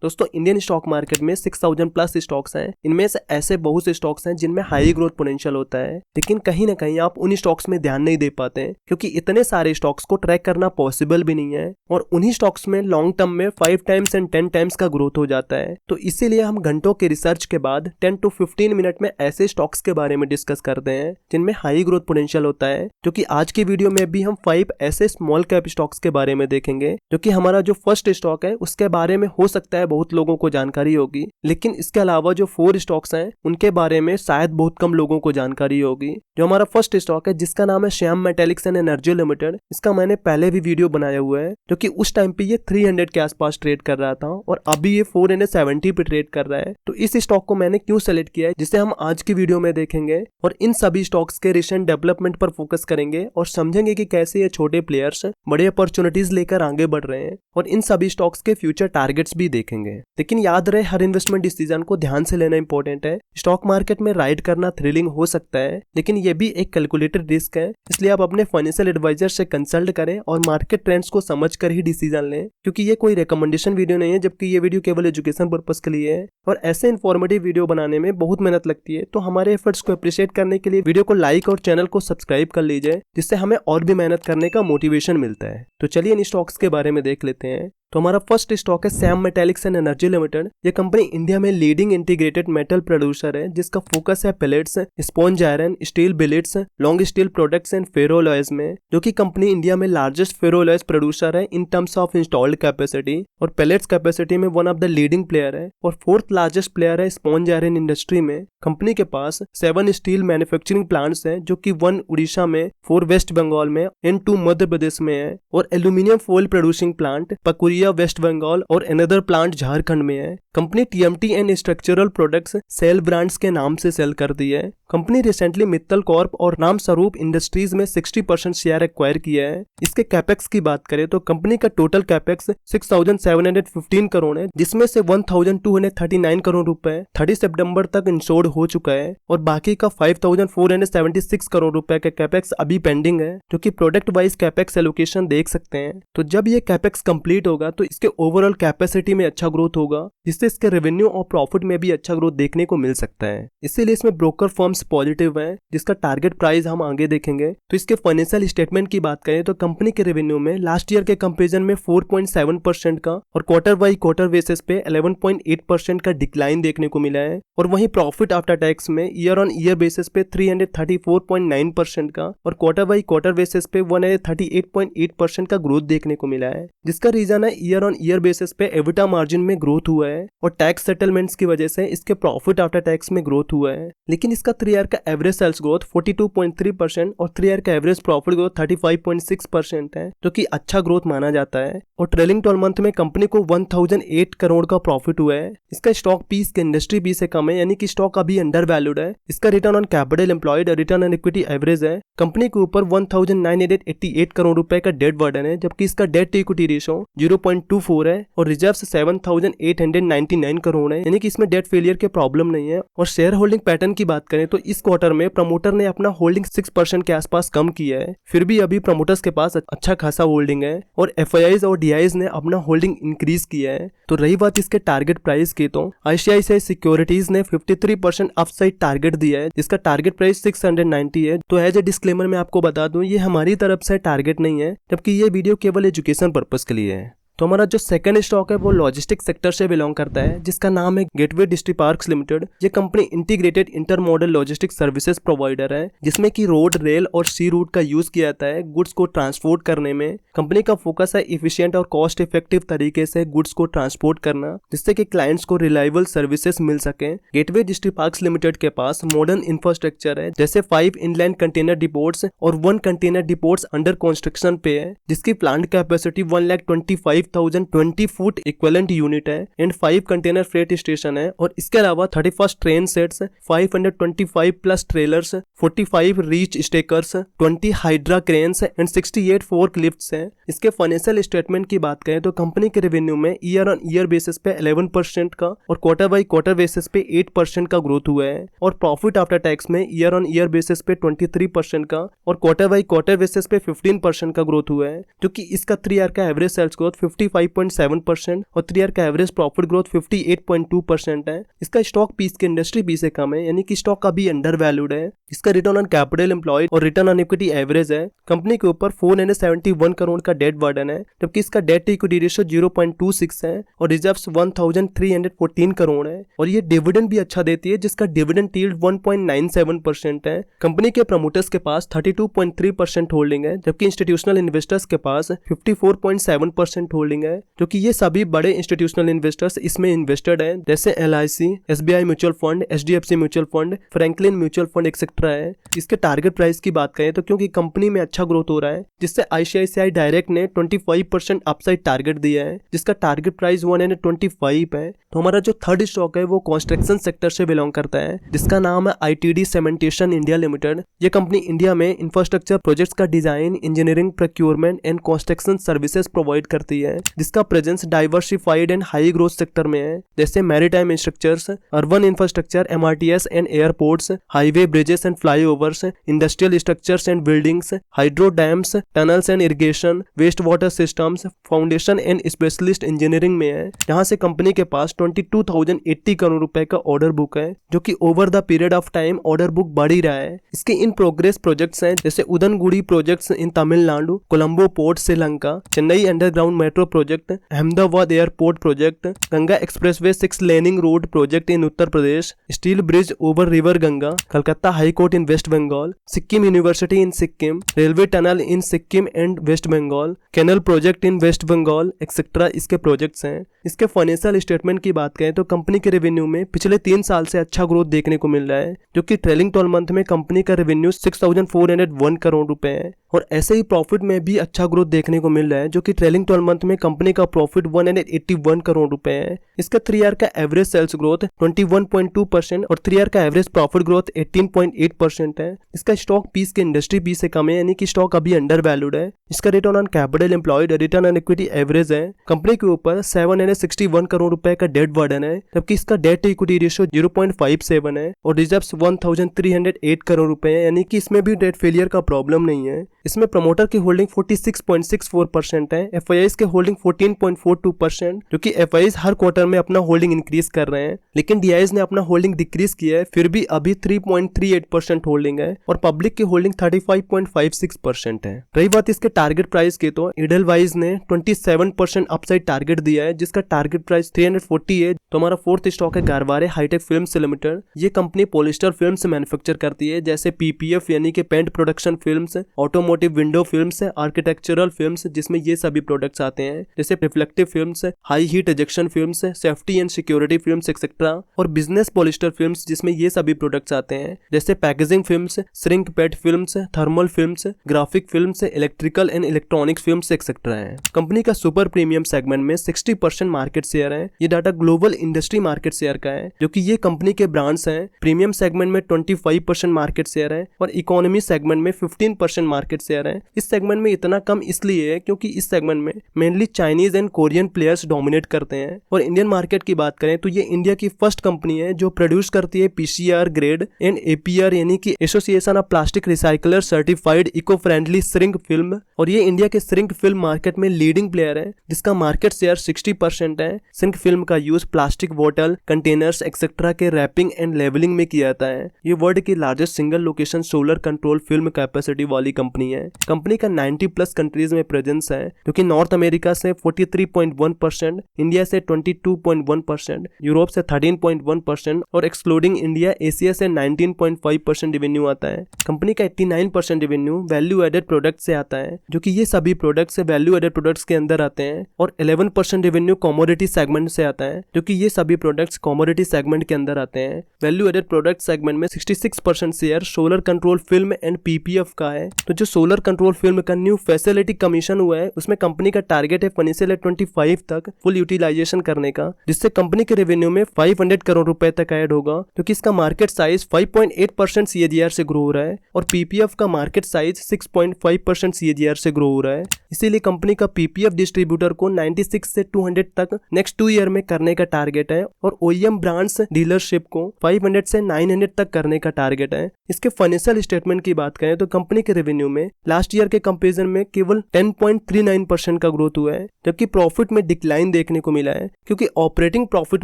दोस्तों Indian stock market में 6000 plus stocks हैं। इनमें से ऐसे बहुत से स्टॉक्स हैं जिनमें हाई ग्रोथ पोटेंशियल होता है, लेकिन कहीं ना कहीं आप उन स्टॉक्स में ध्यान नहीं दे पाते हैं क्योंकि इतने सारे स्टॉक्स को ट्रैक करना पॉसिबल भी नहीं है और उन्हीं स्टॉक्स में लॉन्ग टर्म में 5 टाइम्स एंड 10 टाइम्स का ग्रोथ हो जाता है। तो इसीलिए हम घंटों के रिसर्च के बाद 10 to 15 मिनट में ऐसे स्टॉक्स के बारे में डिस्कस करते हैं जिनमें हाई ग्रोथ पोटेंशियल होता है। क्योंकि आज की वीडियो में भी हम 5 ऐसे स्मॉल कैप स्टॉक्स के बारे में देखेंगे जो कि हमारा जो फर्स्ट स्टॉक है उसके बारे में हो सकता है बहुत लोगों को जानकारी होगी, लेकिन इसके अलावा जो 4 स्टॉक्स हैं उनके बारे में शायद बहुत कम लोगों को जानकारी होगी। जो हमारा फर्स्ट स्टॉक है जिसका नाम है Shyam metallics and energy limited, इसका मैंने पहले भी वीडियो बनाया हुआ है जो कि उस टाइम पे ये 300 के आसपास ट्रेड कर रहा था और अभी ये 470 पे ट्रेड कर रहा है। तो इस स्टॉक को मैंने क्यों सेलेक्ट किया है जिसे हम आज की वीडियो में देखेंगे और इन सभी स्टॉक्स के रिसेंट डेवलपमेंट पर फोकस करेंगे और समझेंगे कि कैसे ये छोटे प्लेयर्स बड़े अपॉर्चुनिटीज लेकर आगे बढ़ रहे हैं और इन सभी स्टॉक्स के फ्यूचर टारगेट्स भी देखेंगे। लेकिन याद रहे हर इन्वेस्टमेंट डिसीजन को ध्यान से लेना इंपॉर्टेंट है। स्टॉक मार्केट में राइड करना थ्रिलिंग हो सकता है लेकिन ये भी एक कैलकुलेटेड रिस्क है, इसलिए आप अपने फाइनेंशियल एडवाइजर से कंसल्ट करें और मार्केट ट्रेंड्स को समझकर ही डिसीजन लें, क्योंकि ये कोई रिकमेंडेशन वीडियो नहीं है जबकि ये वीडियो केवल एजुकेशन पर्पस के लिए है और ऐसे इन्फॉर्मेटिव वीडियो बनाने में बहुत मेहनत लगती है। तो हमारे एफर्ट्स को अप्रिशिएट करने के लिए वीडियो को लाइक और चैनल को सब्सक्राइब कर लीजिए जिससे हमें और भी मेहनत करने का मोटिवेशन मिलता है। तो चलिए इन स्टॉक्स के बारे में देख लेते हैं। तो हमारा फर्स्ट स्टॉक है Shyam metallics and energy limited. ये कंपनी इंडिया में लीडिंग इंटीग्रेटेड मेटल प्रोड्यूसर है जिसका फोकस है pellets, sponge iron, steel billets, long steel products and ferroalloys में, जो कि कंपनी इंडिया में लार्जेस्ट फेरोलॉयज प्रोड्यूसर है in terms of installed capacity और पेलेट्स कैपेसिटी में one of the leading player है और 4th लार्जेस्ट प्लेयर है स्पॉन्ज आयरन इंडस्ट्री में। कंपनी के पास 7 स्टील मैन्युफैक्चरिंग प्लांट्स हैं जो कि 1 उड़ीसा में, 4 वेस्ट बंगाल में एंड 2 मध्य प्रदेश में है और aluminium foil producing plant Pakuria West Bengal और अनदर प्लांट झारखंड में है। Company TMT and structural products sell brands के नाम से सेल कर दी है। कंपनी रिसेंटली मित्तल कॉर्प और नाम स्वरूप इंडस्ट्रीज में 60% शेयर एक्वायर किया है। इसके कैपेक्स की बात करें तो कंपनी का टोटल कैपेक्स 6715 करोड़ है, जिसमें से 1239 करोड़ रुपए 30 सितंबर तक इंश्योर्ड हो चुका है और बाकी का 5476 करोड़ रुपए का कैपेक्स अभी पेंडिंग है, जो कि प्रोडक्ट वाइज कैपेक्स एलोकेशन देख सकते हैं। तो जब ये कैपेक्स कंप्लीट होगा तो इसके ओवरऑल कैपेसिटी में अच्छा ग्रोथ होगा, जिससे इसके रेवेन्यू और प्रॉफिट में भी अच्छा ग्रोथ देखने को मिल सकता है। इसीलिए इसमें ब्रोकर फर्म्स पॉजिटिव है, जिसका टारगेट प्राइस हम आगे देखेंगे। तो इसके फाइनेंशियल स्टेटमेंट की बात करें तो कंपनी के रेवेन्यू में लास्ट ईयर के कंपैरिजन में 4.7% का और क्वार्टर बाई क्वार्टर बेसिस पे 11.8% का डिक्लाइन देखने को मिला है और वहीं प्रॉफिट आफ्टर टैक्स में ईयर ऑन ईयर बेसिस पे 334.9% का और क्वार्टर बाई क्वार्टर बेसिस पे 138.8% का ग्रोथ देखने को मिला है, जिसका रीजन है ईयर ऑन ईयर बेसिस पे एबिटा मार्जिन में ग्रोथ हुआ है और टैक्स सेटलमेंट्स की वजह से इसके प्रॉफिट आफ्टर टैक्स में ग्रोथ हुआ है। लेकिन इसका 3 ईयर का एवरेज सेल्स ग्रोथ 42.3% और 3 ईयर का एवरेज प्रॉफिट ग्रोथ 35.6% है, जो कि अच्छा ग्रोथ माना जाता है और ट्रेलिंग 12 मंथ में कंपनी को 1008 करोड़ का प्रॉफिट हुआ है। इसका स्टॉक पी इसके इंडस्ट्री बी से कम है, यानी कि स्टॉक अभी अंडर वैल्यूड है। इसका return on capital employed return on equity average है। कंपनी के ऊपर 1988 करोड़ रुपए का डेट बर्डन है, जबकि इसका डेट टू इक्विटी रेशो 0.24 है और रिजर्व्स 7899 करोड़ है, यानी कि इसमें डेट फेलियर के प्रॉब्लम नहीं है। और शेयर होल्डिंग पैटर्न की बात करें तो इस क्वार्टर में प्रमोटर ने अपना होल्डिंग 6% के आसपास कम किया है, फिर भी अभी प्रमोटर्स के पास अच्छा खासा होल्डिंग है और एफआईआईज और डीआईज ने अपना होल्डिंग इंक्रीज किया है। तो रही बात इसके टारगेट प्राइस की, तो आईसीआईसीआई सिक्योरिटीज ने 53% अपसाइड टारगेट दिया है, जिसका टारगेट प्राइस 690 है। तो एज ए डिस्क्लेमर मैं आपको बता दूं ये हमारी तरफ से टारगेट नहीं है, जबकि ये वीडियो केवल एजुकेशन पर्पस के लिए है। तो हमारा जो सेकंड स्टॉक है वो लॉजिस्टिक सेक्टर से बिलोंग करता है, जिसका नाम है गेटवे डिस्ट्रीपार्क्स लिमिटेड। ये company integrated intermodal logistic services provider है, जिसमें कि रोड, रेल और सी रूट का यूज किया जाता है गुड्स को ट्रांसपोर्ट करने में। कंपनी का फोकस है इफिशिएंट और कॉस्ट इफेक्टिव तरीके से गुड्स को ट्रांसपोर्ट करना, जिससे कि क्लाइंट्स को रिलायबल सर्विसेज मिल सके। गेटवे डिस्ट्रीपार्क्स लिमिटेड के पास मॉडर्न इंफ्रास्ट्रक्चर है, जैसे 5 इनलैंड कंटेनर डिपोट्स और 1 कंटेनर डिपोट्स अंडर कंस्ट्रक्शन पे है, जिसकी plant capacity 1,25,020 foot equivalent unit है एंड 5 कंटेनर फ्रेट स्टेशन है। और इसके अलावा 31 train sets, 525 plus trailers, 45 reach stakers, 20 hydra cranes and 68 fork lifts हैं। इसके फाइनेंशियल स्टेटमेंट की बात करें तो कंपनी के रेवेन्यू में ईयर ऑन ईयर बेसिस पे 11% का और क्वार्टर बाई क्वार्टर बेसिस पे 8% का ग्रोथ हुआ है और प्रॉफिट आफ्टर टैक्स में ईयर ऑन ईयर बेसिस पे 23% का और क्वार्टर बाई क्वार्टर बेसिस पे 15% का ग्रोथ हुआ है, जो कि इसका 3 ईयर का एवरेज सेल्स ग्रोथ 55.7% और 3 ईयर का एवरेज प्रॉफिट ग्रोथ 58.2% है। इसका स्टॉक पी इसके इंडस्ट्री पी से कम है, यानी कि स्टॉक अभी अंडर वैल्यूड है। इसका रिटर्न ऑन कैपिटल एम्प्लॉयड और रिटर्न ऑन इक्विटी एवरेज है। कंपनी के ऊपर 471 करोड़ का डेट बर्डन है, जबकि इसका डेट टू इक्विटी रेशियो 0.26 है और रिजर्व्स 1314 करोड़ है। और ये डिविडेंड भी अच्छा देती है, जिसका डिविडेंड यील्ड 1.97% है। कंपनी के प्रमोटर्स के पास 32.3% होल्डिंग है, जबकि इंस्टीट्यूशनल इन्वेस्टर्स के पास 54.7% होल्डिंग है, जो कि ये सभी बड़े इंस्टीट्यूशनल इन्वेस्टर्स इसमें इन्वेस्टेड हैं, जैसे LIC, SBI mutual fund, HDFC mutual fund, Franklin mutual fund etcetera है। इसके टारगेट प्राइस की बात करें तो क्योंकि कंपनी में अच्छा ग्रोथ हो रहा है, जिससे ICICI डायरेक्ट ने 25% अपसाइड टारगेट दिया है, जिसका टारगेट प्राइस 125 है। तो हमारा जो थर्ड स्टॉक है वो कंस्ट्रक्शन सेक्टर से बिलोंग करता है, जिसका नाम है ITD सीमेंटेशन इंडिया लिमिटेड। ये कंपनी इंडिया में इंफ्रास्ट्रक्चर प्रोजेक्ट्स का design, engineering, procurement and construction services provide करती है, जिसका presence diversified and high growth sector में है, जैसे maritime structures, urban infrastructure, MRTS and airports, highway, bridges and flyovers, industrial structures and buildings, hydro dams, tunnels and irrigation, waste water systems, foundation and specialist engineering में है। यहाँ से company के पास 22,080 करोड़ रुपए का ऑर्डर बुक है, जो कि over the period of time order book बढ़ ही रहा है। इसके इन प्रोग्रेस प्रोजेक्ट्स हैं, जैसे Udangudi projects in Tamil Nadu, Colombo port Sri Lanka, Chennai underground metro project, Ahmedabad airport project, Ganga expressway 6 laning road project in Uttar Pradesh, steel bridge over river Ganga, Calcutta high court in West Bengal, Sikkim university in Sikkim, railway tunnel in Sikkim and West Bengal, canal project in West Bengal etcetera इसके projects हैं। इसके financial statement की बात करें तो company के revenue में पिछले 3 साल से अच्छा ग्रोथ देखने को मिल रहा है, जो कि ट्रेलिंग 12 मंथ में कंपनी का रेवेन्यू 6,401 करोड़ रुपए है। और ऐसे ही प्रॉफिट में भी अच्छा ग्रोथ देखने को मिल रहा है, जो कि ट्रेलिंग 12 मंथ में कंपनी का प्रॉफिट 181 करोड़ रुपए है। इसका 3 ईयर का एवरेज सेल्स ग्रोथ 21.2% और 3 ईयर का एवरेज प्रॉफिट ग्रोथ 18.8% है। इसका स्टॉक पीस के इंडस्ट्री पी से कम है, यानी कि स्टॉक अभी अंडर वैल्यूड है। इसका return on capital employed, return on equity average है। कंपनी के ऊपर 761 करोड़ रुपए का डेट बर्डन है, जबकि इसका डेट टू इक्विटी रेशियो 0.57 है और रिजर्व्स 1308 करोड़ रुपए है, यानी कि इसमें भी डेट फेलियर का प्रॉब्लम नहीं है। इसमें प्रमोटर की होल्डिंग 46.64% है, FIIs के होल्डिंग 14.42%, जो कि FIIs हर क्वार्टर में अपना होल्डिंग इंक्रीज कर रहे हैं, लेकिन DIs ने अपना होल्डिंग डिक्रीज किया है, फिर भी अभी 3.38% होल्डिंग है और पब्लिक की होल्डिंग 35.56% है। रही बात इसके टारगेट प्राइस की, तो एडलवाइज ने 27% अपसाइड टारगेट दिया है, जिसका टारगेट प्राइस 340 है। तो हमारा फोर्थ स्टॉक है गारवारे हाईटेक फिल्म्स लिमिटेड। ये कंपनी पॉलिस्टर फिल्म्स मैन्युफैक्चर करती है, जैसे PPF यानी कि paint production films, automotive window films, architectural films जिसमें ये सभी प्रोडक्ट्स आते हैं, जैसे reflective films, high heat ejection films, safety and security films etcetera, और बिजनेस पॉलिस्टर फिल्म्स जिसमें ये सभी प्रोडक्ट्स आते हैं, जैसे packaging films, shrink pad films, thermal films, graphic films, electrical and electronics films etcetera है। कंपनी का सुपर प्रीमियम सेगमेंट में 60% मार्केट शेयर है। ये data global industry market share का है, जो कि ये कंपनी के ब्रांड्स हैं। प्रीमियम सेगमेंट में 25% मार्केट शेयर है और इकोनॉमी सेगमेंट में 15% मार्केट शेयर है। इस सेगमेंट में इतना कम इसलिए है क्योंकि इस सेगमेंट में mainly Chinese and Korean players dominate करते हैं। और इंडियन मार्केट की बात करें तो ये इंडिया की फर्स्ट कंपनी है जो प्रोड्यूस करती है PCR ग्रेड एंड APR यानी कि association of plastic recycler certified eco friendly shrink film, और ये इंडिया के श्रिंक फिल्म मार्केट में लीडिंग प्लेयर है, जिसका मार्केट शेयर 60% है। श्रिंक फिल्म का यूज प्लास्टिक बोतल, कंटेनर्स एक्सेट्रा के रैपिंग एंड लेवलिंग में किया जाता है। ये वर्ल्ड की largest single location solar control film capacity वाली कंपनी है। कंपनी का 90+ कंट्रीज में प्रेजेंस है, जो कि नॉर्थ अमेरिका से 43.1%, इंडिया से 22.1%, यूरोप से 13.1% और एक्सक्लूडिंग इंडिया एशिया से 19.5% रेवेन्यू आता है। कंपनी का 89% रेवेन्यू वैल्यू एडेड प्रोडक्ट से आता है, जो कि ये सभी प्रोडक्ट्स वैल्यू एडेड प्रोडक्ट्स के अंदर आते हैं, और 11% रेवेन्यू कमोडिटी सेगमेंट से आता है, जो कि ये सभी प्रोडक्ट्स कमोडिटी सेगमेंट के अंदर आते हैं। वैल्यू एडेड प्रोडक्ट सेगमेंट में 66% share solar control film and PPF का है। तो जो सोलर कंट्रोल फिल्म का न्यू फैसिलिटी कमीशन हुआ है, उसमें कंपनी का टारगेट है फाइनेंशियल 25 तक फुल यूटिलाइजेशन करने का, जिससे कंपनी के रेवेन्यू में 500 करोड़ रुपए तक ऐड होगा, क्योंकि इसका मार्केट साइज 5.8% CAGR से ग्रो हो रहा है और PPF का मार्केट साइज 6.5% CAGR से ग्रो हो रहा है। इसीलिए कंपनी का PPF डिस्ट्रीब्यूटर को 96 से 200 तक नेक्स्ट 2 ईयर में करने का टारगेट टारगेट है और OEM ब्रांड्स डीलरशिप को 500 से 900 तक करने का टारगेट है। इसके फाइनेंशियल स्टेटमेंट की बात करें तो कंपनी के रेवेन्यू में लास्ट ईयर के कंपैरिजन में केवल 10.39% का ग्रोथ हुआ है, जबकि प्रॉफिट में डिक्लाइन देखने को मिला है क्योंकि ऑपरेटिंग प्रॉफिट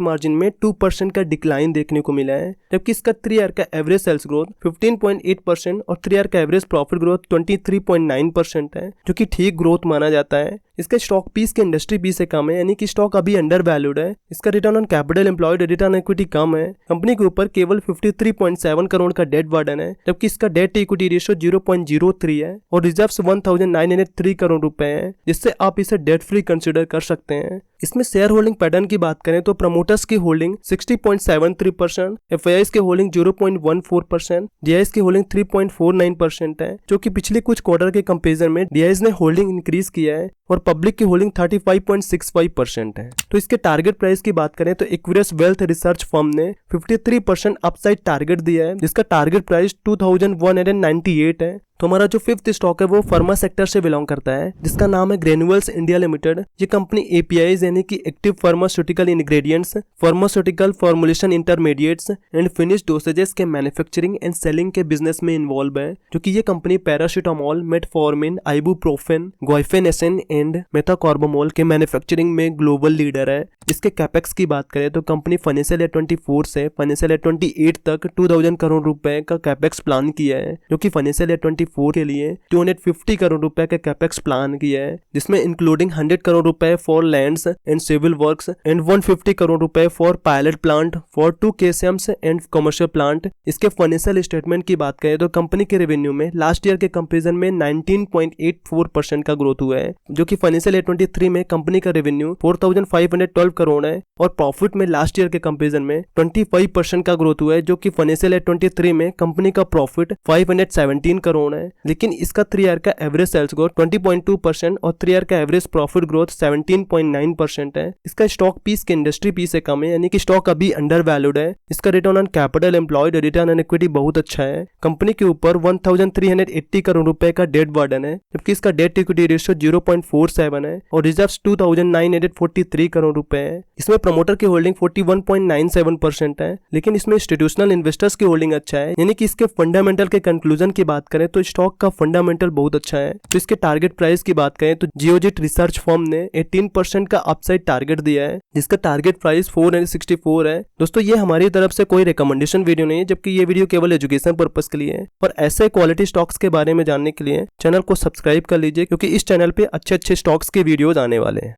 मार्जिन में 2% का डिक्लाइन देखने को मिला है। जबकि इसका 3 ईयर का एवरेज सेल्स ग्रोथ 15.8% और 3 ईयर का एवरेज प्रॉफिट ग्रोथ 23.9% है, जो कि ठीक ग्रोथ माना जाता है। इसका स्टॉक पीस के इंडस्ट्री पी से कम है, यानी कि स्टॉक अभी अंडर वैल्यूड है। इसका return on capital employed, return on equity कम है। कंपनी के ऊपर केवल 53.7 करोड़ का डेट बर्डन है, जबकि इसका डेट टू इक्विटी रेशियो 0.03 है और रिजर्व्स 1903 करोड़ रुपए है, जिससे आप इसे डेट फ्री कंसिडर कर सकते हैं। इसमें शेयर होल्डिंग पैटर्न की बात करें तो प्रमोटर्स की होल्डिंग 60.73%, एफआईआईज की होल्डिंग 0.14%, डीआईज की होल्डिंग 3.49% है, जो कि पिछले कुछ क्वार्टर के कंपैरिजन में डीआईज ने होल्डिंग इंक्रीज किया है और पब्लिक की होल्डिंग 35.65% है। तो इसके टारगेट प्राइस की बात करें तो इक्विरियस वेल्थ रिसर्च फर्म ने 53% अपसाइड टारगेट दिया है, जिसका टारगेट प्राइस 2198 है। तो हमारा जो फिफ्थ स्टॉक है वो फार्मा सेक्टर से बिलोंग करता है, जिसका नाम है ग्रेन्यूल्स इंडिया लिमिटेड। ये कंपनी एपीआईज यानी कि active pharmaceutical ingredients, pharmaceutical formulation intermediates and finish dosages के मैन्युफैक्चरिंग एंड सेलिंग के बिजनेस में इन्वॉल्व है। जो कि ये company paracetamol, metformin, ibuprofen, guaifenesin and methocarbamol के मैन्युफैक्चरिंग में ग्लोबल लीडर है। इसके कैपेक्स की बात करें तो कंपनी फाइनेंशियल ईयर 24 से फाइनेंशियल ईयर 28 तक 2000 करोड़ रुपए का कैपेक्स प्लान किया है, जो कि फाइनेंशियल ईयर 24 के लिए 250 करोड़ रुपए का कैपेक्स प्लान किया है, जिसमें including 100 crore rupees for lands and civil works and 150 crore rupees for pilot plant for 2 KCMs and commercial plant. इसके फाइनेंशियल स्टेटमेंट की बात करें तो कंपनी के रेवेन्यू में लास्ट ईयर के कंपैरिजन में 19.84% का ग्रोथ हुआ है, जो कि फाइनेंशियल ईयर 23 में कंपनी का रेवेन्यू 4512 करोड़ है और प्रॉफिट में लास्ट ईयर के कंपैरिजन में 25% का ग्रोथ हुआ है, जो कि फाइनेंशियल ईयर 23 में कंपनी का प्रॉफिट 517 करोड़ है। लेकिन इसका 3 ईयर का एवरेज सेल्स ग्रोथ 20.2% और 3 ईयर का एवरेज प्रॉफिट ग्रोथ 17.9% है। इसका स्टॉक पीस के इंडस्ट्री पीस से कम है, यानी कि स्टॉक अभी अंडर वैल्यूड है। इसका return on capital employed, return on equity बहुत अच्छा है। कंपनी के ऊपर 1380 करोड़ रुपए का डेट बर्डन है, जबकि इसका डेट टू इक्विटी रेशियो 0.47 है और रिजर्व्स 2943 करोड़ रुपए है। इसमें प्रमोटर की होल्डिंग 41.97% है, लेकिन इसमें इंस्टीट्यूशनल इन्वेस्टर्स की होल्डिंग अच्छा है, यानी कि इसके फंडामेंटल के कंक्लूजन की बात करें तो स्टॉक का फंडामेंटल बहुत अच्छा है। तो इसके टारगेट प्राइस की बात करें तो जियोजिट रिसर्च फर्म ने 18% का अपसाइड टारगेट दिया है, जिसका टारगेट प्राइस 464 है। दोस्तों ये हमारी तरफ से कोई रिकमेंडेशन वीडियो नहीं है, जबकि ये वीडियो केवल एजुकेशन पर्पस के लिए है। और ऐसे क्वालिटी स्टॉक्स के बारे में जानने के लिए चैनल को सब्सक्राइब कर लीजिए, क्योंकि इस चैनल पे अच्छे स्टॉक्स के वीडियोज आने वाले हैं।